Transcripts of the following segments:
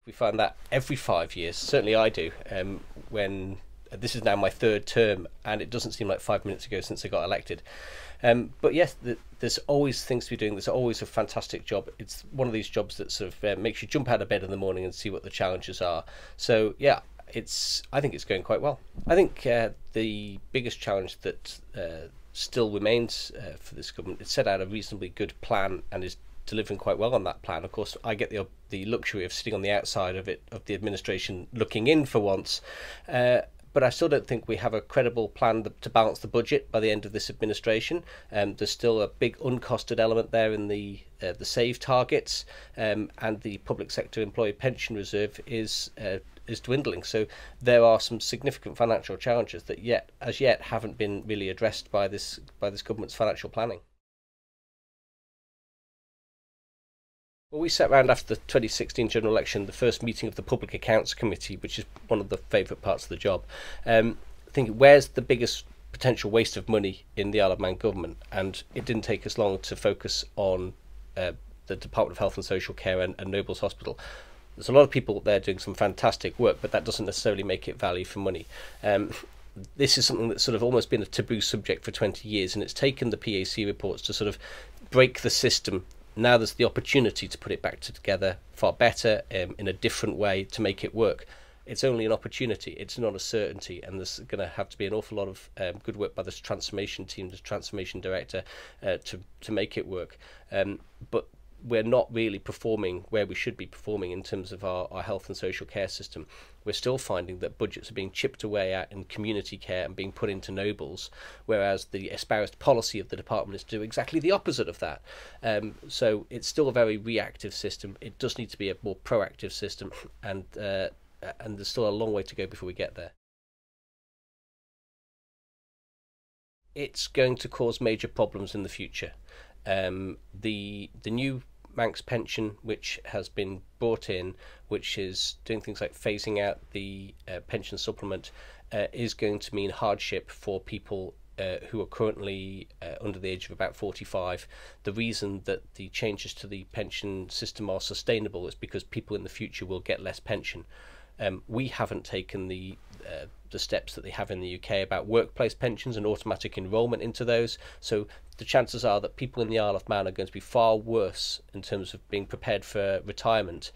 We find that every 5 years. Certainly I do. When this is now my third term, and it doesn't seem like 5 minutes ago since I got elected. But yes, there's always things to be doing. There's always a fantastic job. It's one of these jobs that sort of makes you jump out of bed in the morning and see what the challenges are. So yeah, I think it's going quite well. I think the biggest challenge that still remains for this government, it's set out a reasonably good plan and is delivering quite well on that plan. Of course, I get the luxury of sitting on the outside of the administration, looking in for once. But I still don't think we have a credible plan to balance the budget by the end of this administration. There's still a big uncosted element there in the save targets, and the public sector employee pension reserve is dwindling. So there are some significant financial challenges that as yet haven't been really addressed by this government's financial planning. Well, we sat round after the 2016 general election, the first meeting of the Public Accounts Committee, which is one of the favourite parts of the job, thinking where's the biggest potential waste of money in the Isle of Man government? And it didn't take us long to focus on the Department of Health and Social Care and Nobles Hospital. There's a lot of people there doing some fantastic work, but that doesn't necessarily make it value for money. This is something that's sort of almost been a taboo subject for 20 years, and it's taken the PAC reports to sort of break the system. Now there's the opportunity to put it back together far better, in a different way, to make it work. It's only an opportunity, it's not a certainty, and there's going to have to be an awful lot of good work by this transformation team, the transformation director, to make it work. But we're not really performing where we should be performing in terms of our health and social care system. We're still finding that budgets are being chipped away at in community care and being put into nobles, whereas the espoused policy of the department is to do exactly the opposite of that. So it's still a very reactive system. It does need to be a more proactive system, and there's still a long way to go before we get there. It's going to cause major problems in the future. The new Manx pension, which has been brought in, which is doing things like phasing out the pension supplement, is going to mean hardship for people who are currently under the age of about 45. The reason that the changes to the pension system are sustainable is because people in the future will get less pension. We haven't taken the steps that they have in the UK about workplace pensions and automatic enrolment into those. So the chances are that people in the Isle of Man are going to be far worse in terms of being prepared for retirement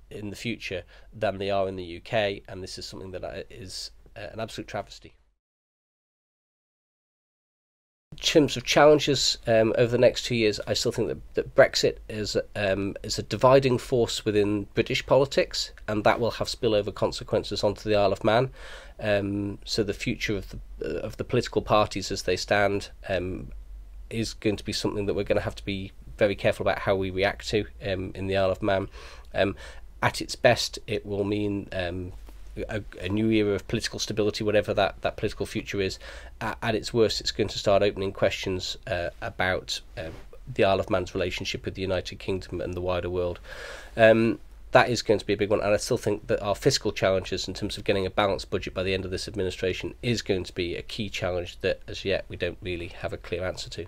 in the future than they are in the UK, and this is something that is an absolute travesty. In terms of challenges over the next 2 years, I still think that Brexit is a dividing force within British politics, and that will have spillover consequences onto the Isle of Man. So the future of the political parties as they stand is going to be something that we're going to have to be very careful about how we react to in the Isle of Man. At its best, it will mean a new era of political stability, whatever that political future is. At its worst, it's going to start opening questions about the Isle of Man's relationship with the United Kingdom and the wider world. That is going to be a big one, and I still think that our fiscal challenges in terms of getting a balanced budget by the end of this administration is going to be a key challenge that as yet we don't really have a clear answer to.